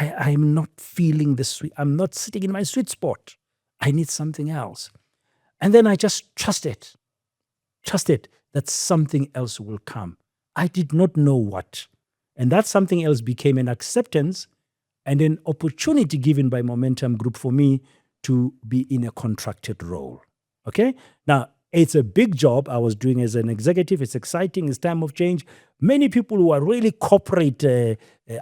I'm not feeling the sweet. I'm not sitting in my sweet spot. I need something else. And then I just trusted that something else will come. I did not know what. And that something else became an acceptance and an opportunity given by Momentum Group for me to be in a contracted role. Okay? Now, it's a big job I was doing as an executive. It's exciting. It's time of change. Many people who are really corporate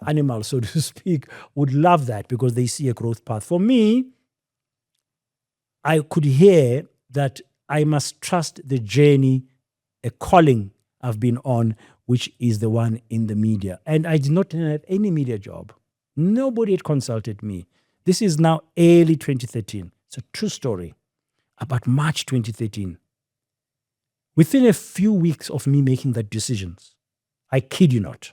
animals, so to speak, would love that because they see a growth path. For me, I could hear that I must trust the journey, a calling I've been on, which is the one in the media. And I did not have any media job. Nobody had consulted me. This is now early 2013. It's a true story. About March 2013. Within a few weeks of me making that decisions, I kid you not,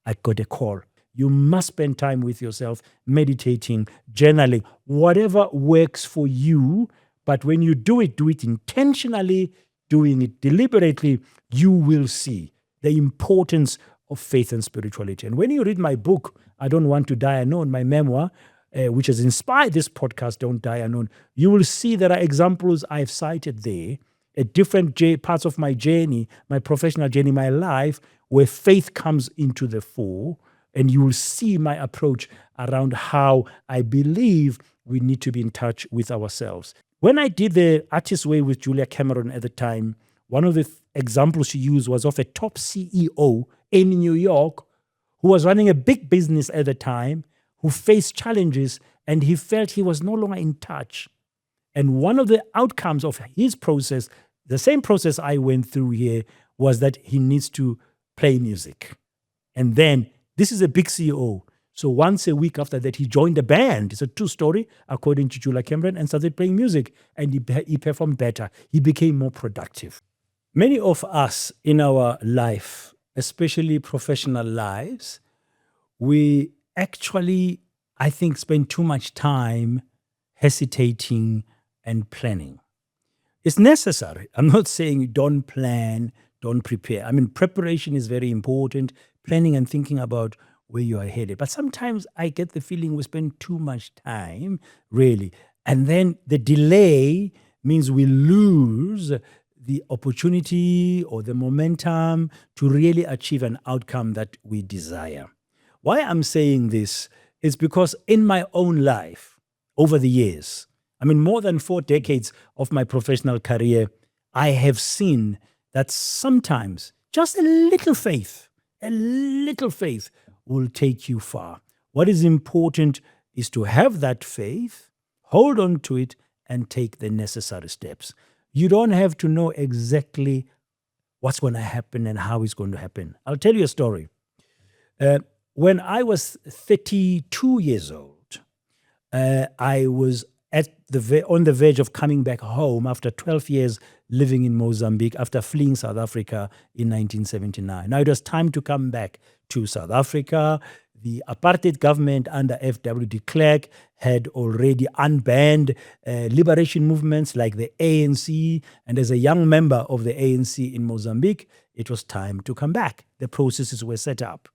I got a call. You must spend time with yourself, meditating, journaling, whatever works for you. But when you do it intentionally, doing it deliberately, you will see the importance of faith and spirituality. And when you read my book, I Don't Want to Die Alone, my memoir, which has inspired this podcast, Don't Die Alone, you will see there are examples I've cited there at different parts of my journey, my professional journey, my life, where faith comes into the fore. And you will see my approach around how I believe we need to be in touch with ourselves. When I did the Artist Way with Julia Cameron at the time, one of the examples she used was of a top CEO in New York who was running a big business at the time, who faced challenges, and he felt he was no longer in touch. And one of the outcomes of his process, the same process I went through here, was that he needs to play music. And then, this is a big CEO. So once a week after that, he joined a band. It's a true story, according to Julia Cameron, and started playing music. And he performed better. He became more productive. Many of us in our life, especially professional lives, we actually, I think, spend too much time hesitating and planning. It's necessary. I'm not saying don't plan, don't prepare. I mean, preparation is very important, planning and thinking about where you are headed. But sometimes I get the feeling we spend too much time, really. And then the delay means we lose the opportunity or the momentum to really achieve an outcome that we desire. Why I'm saying this is because in my own life, over the years, I mean, more than 4 decades of my professional career, I have seen that sometimes just a little faith will take you far. What is important is to have that faith, hold on to it, and take the necessary steps. You don't have to know exactly what's going to happen and how it's going to happen. I'll tell you a story. When I was 32 years old, I was on the verge of coming back home after 12 years living in Mozambique after fleeing South Africa in 1979. Now it was time to come back to South Africa. The apartheid government under F.W. de Klerk had already unbanned liberation movements like the ANC. And as a young member of the ANC in Mozambique, it was time to come back. The processes were set up.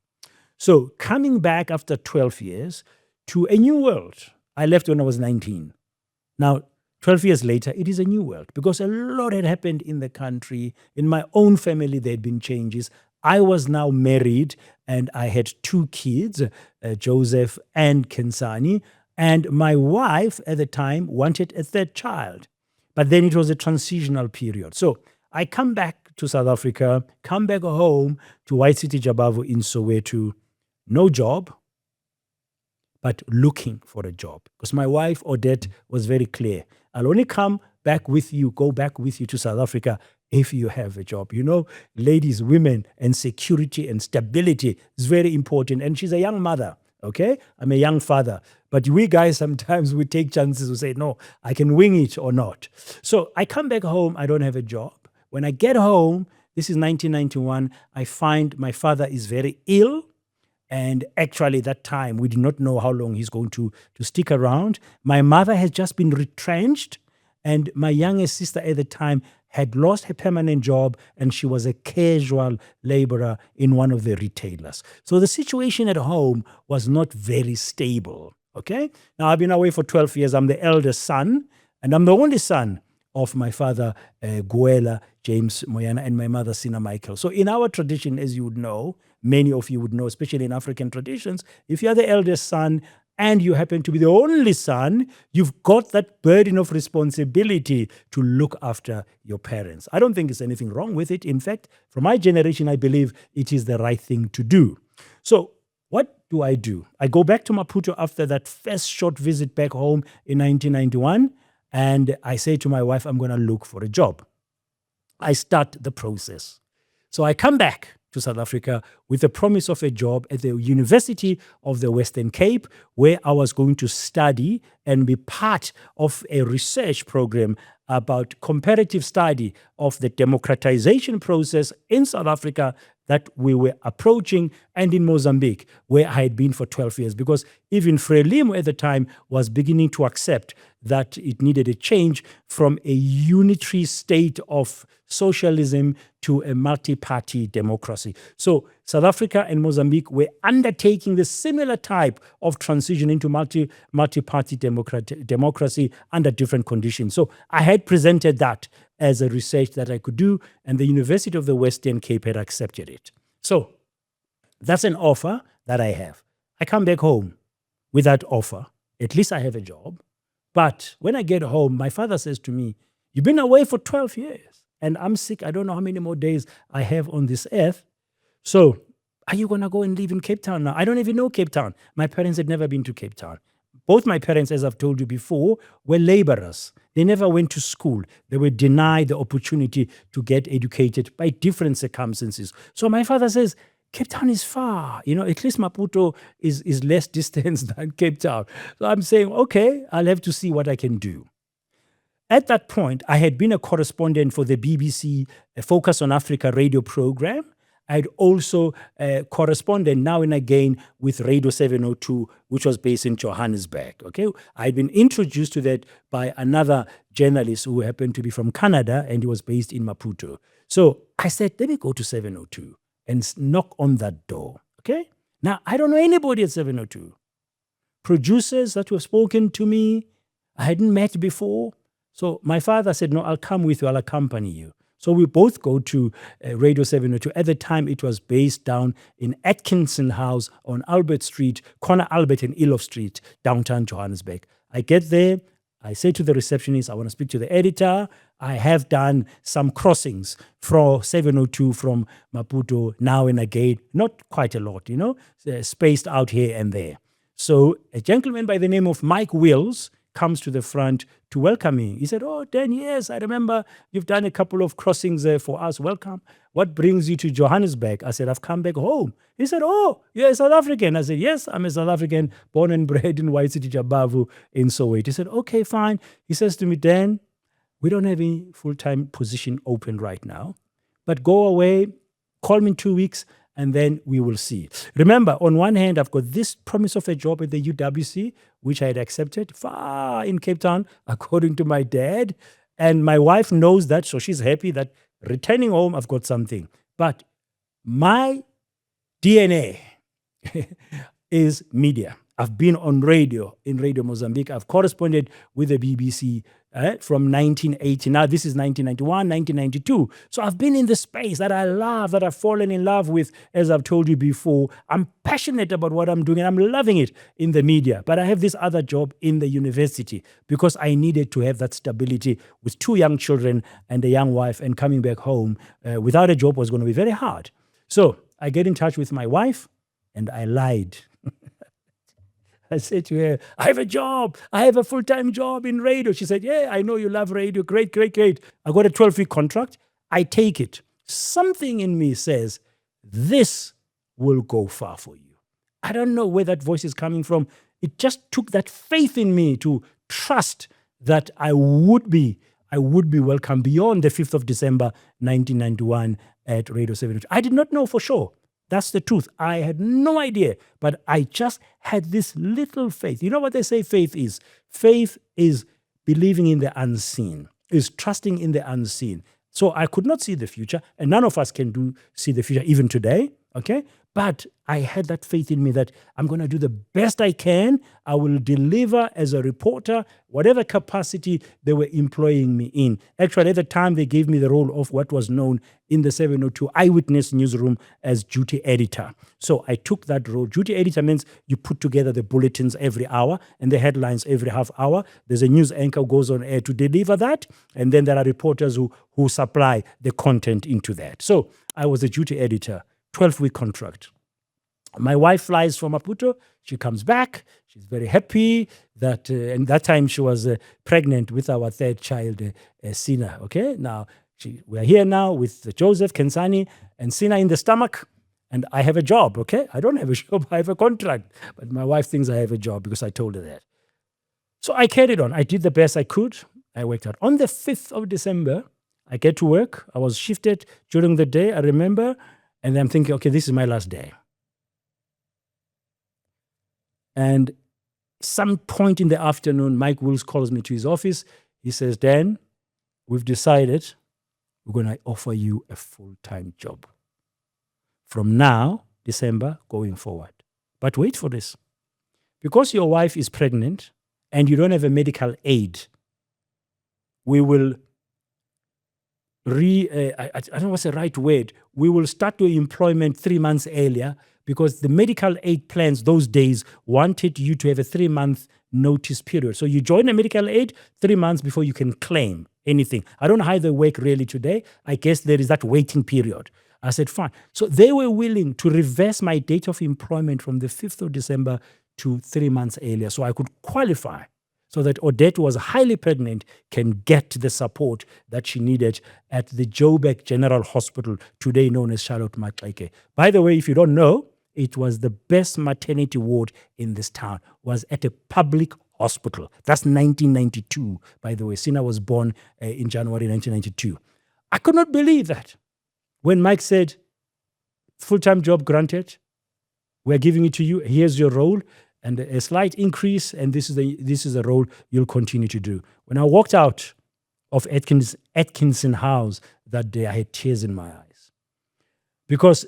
So coming back after 12 years to a new world. I left when I was 19. Now, 12 years later, it is a new world because a lot had happened in the country. In my own family, there had been changes. I was now married and I had 2 kids, Joseph and Kensani. And my wife at the time wanted a 3rd child. But then it was a transitional period. So I come back to South Africa, come back home to White City Jabavu in Soweto. No job, but looking for a job. Because my wife, Odette, was very clear. I'll only go back with you to South Africa if you have a job. You know, ladies, women, and security and stability is very important. And she's a young mother, okay? I'm a young father. But we guys, sometimes we take chances. We say, no, I can wing it or not. So I come back home. I don't have a job. When I get home, this is 1991, I find my father is very ill. And actually, that time, we did not know how long he's going to stick around. My mother has just been retrenched. And my youngest sister at the time had lost her permanent job and she was a casual laborer in one of the retailers. So the situation at home was not very stable. Okay? Now, I've been away for 12 years. I'm the eldest son, and I'm the only son of my father, Guela James Moyana, and my mother, Sina Michael. So in our tradition, as you would know, many of you would know, especially in African traditions, if you're the eldest son and you happen to be the only son, you've got that burden of responsibility to look after your parents. I don't think there's anything wrong with it. In fact, from my generation, I believe it is the right thing to do. So what do? I go back to Maputo after that first short visit back home in 1991, and I say to my wife, I'm going to look for a job. I start the process. So I come back to South Africa with the promise of a job at the University of the Western Cape, where I was going to study and be part of a research program about comparative study of the democratization process in South Africa that we were approaching, and in Mozambique, where I had been for 12 years, because even Frelimo at the time was beginning to accept that it needed a change from a unitary state of socialism to a multi-party democracy. So South Africa and Mozambique were undertaking the similar type of transition into multi-party democracy under different conditions. So I had presented that as a research that I could do, and the University of the Western Cape had accepted it. So that's an offer that I have. I come back home with that offer. At least I have a job. But when I get home, my father says to me, you've been away for 12 years and I'm sick. I don't know how many more days I have on this earth. So are you going to go and live in Cape Town now? I don't even know Cape Town. My parents had never been to Cape Town. Both my parents, as I've told you before, were laborers. They never went to school. They were denied the opportunity to get educated by different circumstances. So my father says, Cape Town is far. At least Maputo is less distance than Cape Town. So I'm saying, okay, I'll have to see what I can do. At that point, I had been a correspondent for the BBC Focus on Africa radio program. I'd also corresponded now and again with Radio 702, which was based in Johannesburg. Okay, I'd been introduced to that by another journalist who happened to be from Canada, and he was based in Maputo. So I said, let me go to 702 and knock on that door. Okay, now I don't know anybody at 702. Producers that have spoken to me, I hadn't met before. So my father said, no, I'll come with you, I'll accompany you. So we both go to Radio 702. At the time, it was based down in Atkinson House on Albert Street, corner Albert and Elof Street, downtown Johannesburg. I get there. I say to the receptionist, I want to speak to the editor. I have done some crossings from 702 from Maputo now and again. Not quite a lot, spaced out here and there. So a gentleman by the name of Mike Wills comes to the front to welcome me. He said, oh, Dan, yes, I remember you've done a couple of crossings for us. Welcome. What brings you to Johannesburg? I said, I've come back home. He said, oh, you're a South African. I said, yes, I'm a South African, born and bred in White City, Jabavu in Soweto. He said, okay, fine. He says to me, Dan, we don't have any full-time position open right now, but go away, call me in 2 weeks, and then we will see. Remember, on one hand, I've got this promise of a job at the UWC, which I had accepted far in Cape Town, according to my dad. And my wife knows that, so she's happy that returning home, I've got something. But my DNA is media. I've been on radio, in Radio Mozambique. I've corresponded with the BBC from 1980. Now, this is 1991, 1992. So I've been in the space that I love, that I've fallen in love with, as I've told you before. I'm passionate about what I'm doing, and I'm loving it in the media. But I have this other job in the university because I needed to have that stability with 2 young children and a young wife, and coming back home without a job was going to be very hard. So I get in touch with my wife, and I lied. I said to her, I have a job. I have a full-time job in radio. She said, yeah, I know you love radio. Great, great, great. I got a 12-week contract. I take it. Something in me says, this will go far for you. I don't know where that voice is coming from. It just took that faith in me to trust that I would be welcome beyond the 5th of December, 1991 at Radio 7. I did not know for sure. That's the truth. I had no idea, but I just had this little faith. You know what they say faith is? Faith is believing in the unseen, is trusting in the unseen. So I could not see the future, and none of us can see the future even today, okay? But I had that faith in me that I'm going to do the best I can. I will deliver as a reporter, whatever capacity they were employing me in. Actually, at the time, they gave me the role of what was known in the 702 Eyewitness newsroom as duty editor. So I took that role. Duty editor means you put together the bulletins every hour and the headlines every half hour. There's a news anchor who goes on air to deliver that, and then there are reporters who supply the content into that. So I was a duty editor. 12-week contract. My wife flies from Maputo. She comes back. She's very happy that, and that time she was pregnant with our third child, Sina. Okay, now we are here now with Joseph, Kensani, and Sina in the stomach, and I have a job. Okay, I don't have a job. I have a contract, but my wife thinks I have a job because I told her that. So I carried on. I did the best I could. I worked out. On the 5th of December, I get to work. I was shifted during the day, I remember. And I'm thinking, okay, this is my last day. And some point in the afternoon, Mike Wills calls me to his office. He says, Dan, we've decided we're going to offer you a full-time job from now, December, going forward. But wait for this. Because your wife is pregnant and you don't have a medical aid, we will I don't know what's the right word. We will start your employment 3 months earlier because the medical aid plans those days wanted you to have a 3-month notice period. So you join a medical aid 3 months before you can claim anything. I don't know how they work really today. I guess there is that waiting period. I said, fine. So they were willing to reverse my date of employment from the 5th of December to 3 months earlier so I could qualify, so that Odette, who was highly pregnant, can get the support that she needed at the Joburg General Hospital, today known as Charlotte Maxeke. By the way, if you don't know, it was the best maternity ward in this town, was at a public hospital. That's 1992, by the way. Sina was born in January 1992. I could not believe that. When Mike said, full-time job granted, we're giving it to you, here's your role, and a slight increase, and this is a role you'll continue to do. When I walked out of Atkinson House that day, I had tears in my eyes. Because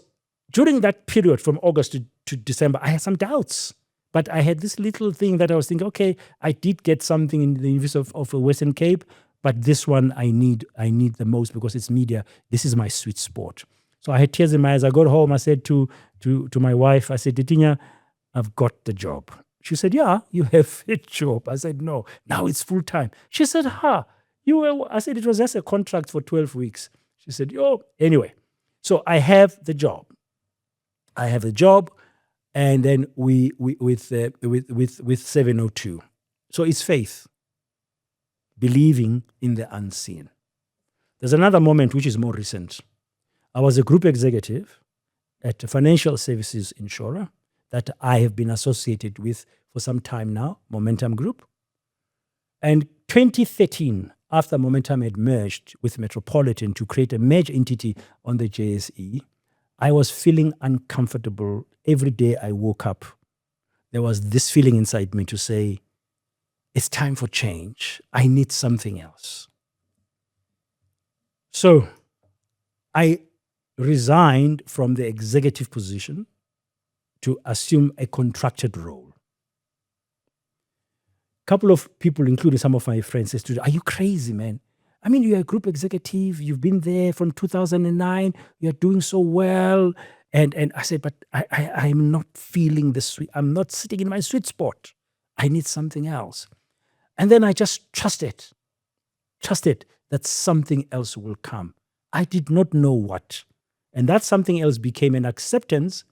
during that period from August to December, I had some doubts. But I had this little thing that I was thinking, okay, I did get something in the University of Western Cape, but this one I need the most because it's media. This is my sweet spot. So I had tears in my eyes. I got home, I said to my wife, I said, Titinya, I've got the job. She said, yeah, you have a job. I said, no, now it's full time. She said, I said, it was just a contract for 12 weeks. She said, anyway. So I have the job. And then with 702. So it's faith, believing in the unseen. There's another moment which is more recent. I was a group executive at a financial services insurer that I have been associated with for some time now, Momentum Group. And 2013, after Momentum had merged with Metropolitan to create a merged entity on the JSE, I was feeling uncomfortable. Every day I woke up, there was this feeling inside me to say, it's time for change. I need something else. So I resigned from the executive position to assume a contracted role. A couple of people, including some of my friends, said, are you crazy, man? I mean, you're a group executive. You've been there from 2009. You're doing so well. And I said, but I'm not feeling the sweet. I'm not sitting in my sweet spot. I need something else. And then I just trusted that something else will come. I did not know what. And that something else became an acceptance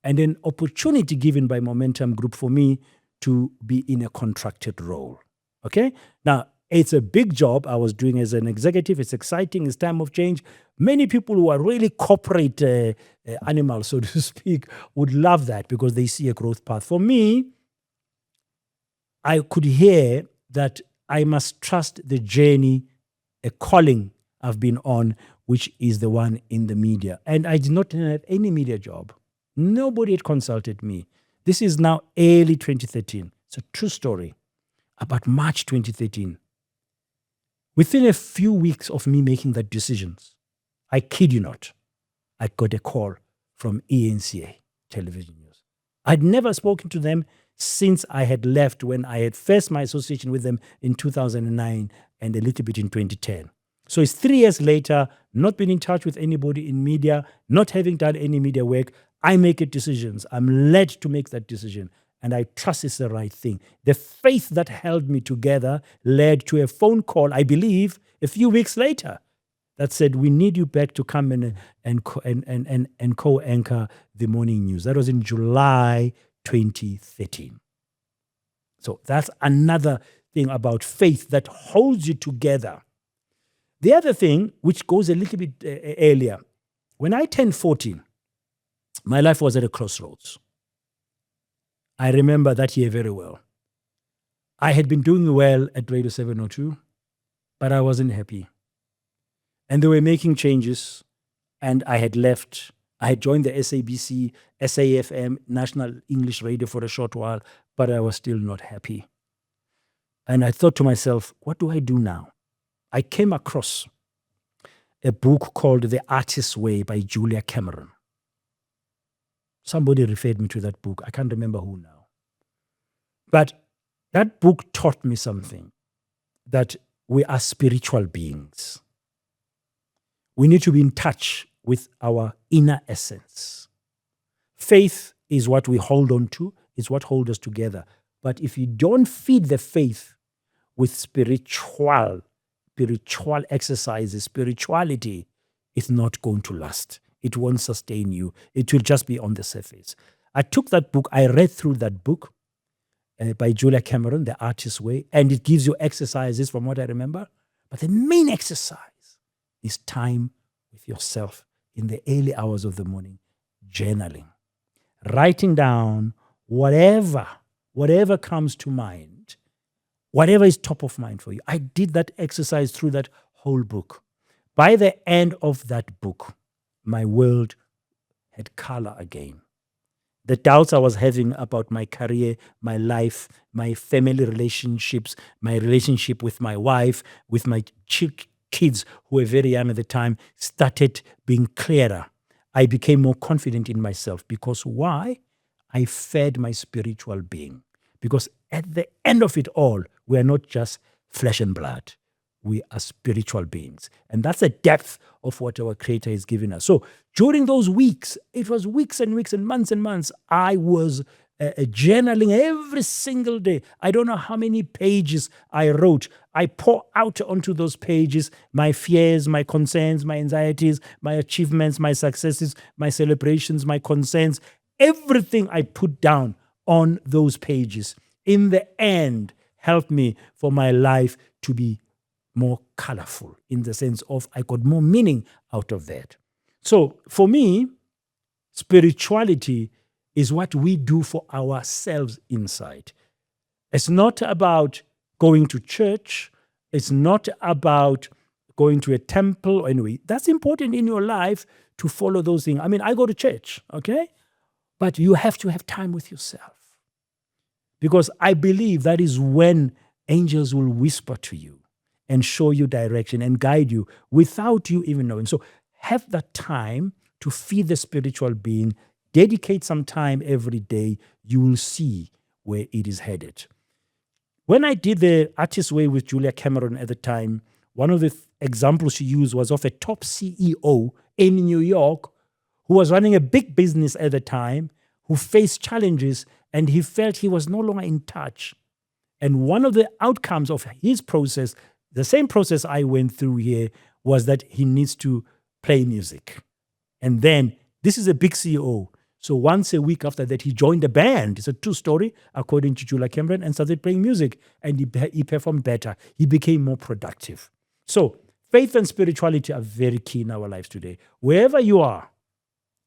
and an opportunity given by Momentum Group for me to be in a contracted role. Okay? Now, it's a big job I was doing as an executive. It's exciting. It's time of change. Many people who are really corporate animals, so to speak, would love that because they see a growth path. For me, I could hear that I must trust the journey, a calling I've been on, which is the one in the media. And I did not have any media job. Nobody had consulted me. This is now early 2013. It's a true story. About March 2013, Within a few weeks of me making that decisions, I kid you not, I got a call from ENCA Television News. I'd never spoken to them since I had left when I had first my association with them in 2009 and a little bit in 2010. So it's 3 years later, not being in touch with anybody in media, not having done any media work. I make it decisions. I'm led to make that decision. And I trust it's the right thing. The faith that held me together led to a phone call, I believe, a few weeks later that said, we need you back to come in and co-anchor the morning news. That was in July 2013. So that's another thing about faith that holds you together. The other thing, which goes a little bit earlier, when I turned 14, my life was at a crossroads. I remember that year very well. I had been doing well at Radio 702, but I wasn't happy. And they were making changes, and I had left. I had joined the SABC, SAFM, National English Radio for a short while, but I was still not happy. And I thought to myself, what do I do now? I came across a book called The Artist's Way by Julia Cameron. Somebody referred me to that book. I can't remember who now. But that book taught me something, that we are spiritual beings. We need to be in touch with our inner essence. Faith is what we hold on to, is what holds us together. But if you don't feed the faith with spiritual exercises, spirituality, it's not going to last. It won't sustain you. It will just be on the surface. I took that book, I read through that book by Julia Cameron, The Artist's Way, and it gives you exercises from what I remember. But the main exercise is time with yourself in the early hours of the morning, journaling, writing down whatever comes to mind, whatever is top of mind for you. I did that exercise through that whole book. By the end of that book, my world had color again. The doubts I was having about my career, my life, my family relationships, my relationship with my wife, with my kids who were very young at the time, started being clearer. I became more confident in myself because why? I fed my spiritual being. Because at the end of it all, we are not just flesh and blood. We are spiritual beings. And that's the depth of what our Creator has given us. So during those weeks, it was weeks and weeks and months, I was journaling every single day. I don't know how many pages I wrote. I pour out onto those pages my fears, my concerns, my anxieties, my achievements, my successes, my celebrations, my concerns, everything I put down on those pages. In the end, helped me for my life to be more colorful in the sense of I got more meaning out of that. So for me, spirituality is what we do for ourselves inside. It's not about going to church. It's not about going to a temple. Anyway, that's important in your life to follow those things. I mean, I go to church, okay? But you have to have time with yourself. Because I believe that is when angels will whisper to you and show you direction and guide you without you even knowing. So have that time to feed the spiritual being. Dedicate some time every day. You will see where it is headed. When I did The Artist's Way with Julia Cameron at the time, one of the examples she used was of a top CEO in New York who was running a big business at the time, who faced challenges, and he felt he was no longer in touch. And one of the outcomes of his process, the same process I went through here, was that he needs to play music. And then, this is a big CEO. So once a week after that, he joined a band. It's a true story, according to Julia Cameron, and started playing music. And he performed better. He became more productive. So faith and spirituality are very key in our lives today. Wherever you are,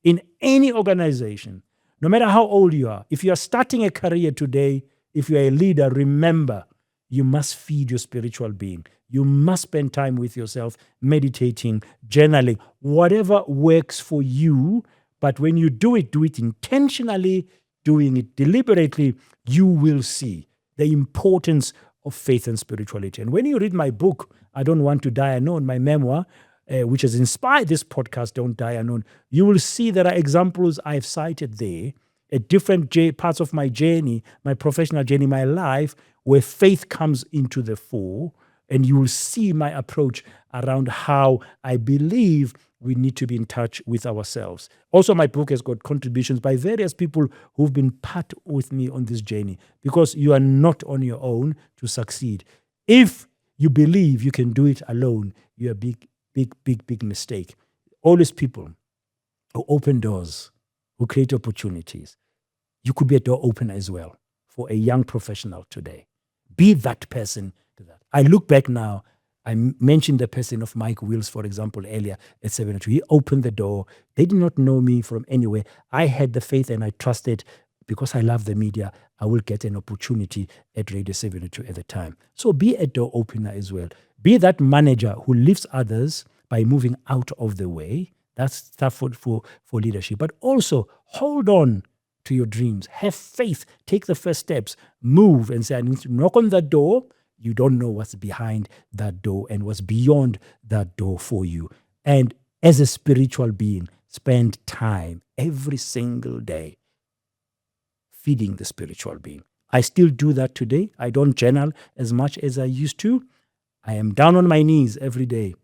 in any organization, no matter how old you are, if you are starting a career today, if you are a leader, remember, you must feed your spiritual being. You must spend time with yourself, meditating, journaling, whatever works for you. But when you do it intentionally, doing it deliberately, you will see the importance of faith and spirituality. And when you read my book, I Don't Want to Die Alone, my memoir, which has inspired this podcast, Don't Die Alone, you will see there are examples I've cited there at different parts of my journey, my professional journey, my life, where faith comes into the fore. And you will see my approach around how I believe we need to be in touch with ourselves. Also, my book has got contributions by various people who've been part with me on this journey, because you are not on your own to succeed. If you believe you can do it alone, you're a big mistake. Always people who open doors, who create opportunities. You could be a door opener as well for a young professional today. Be that person to that. I look back now, I mentioned the person of Mike Wills, for example, earlier at 702. He opened the door. They did not know me from anywhere. I had the faith and I trusted, because I love the media, I will get an opportunity at Radio 702 at the time. So be a door opener as well. Be that manager who lifts others by moving out of the way. That's stuff for leadership. But also hold on to your dreams. Have faith. Take the first steps. Move and say, I need to knock on that door. You don't know what's behind that door and what's beyond that door for you. And as a spiritual being, spend time every single day feeding the spiritual being. I still do that today. I don't journal as much as I used to. I am down on my knees every day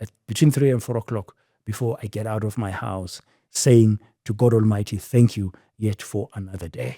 at between 3 and 4 o'clock before I get out of my house, saying to God Almighty, thank you yet for another day.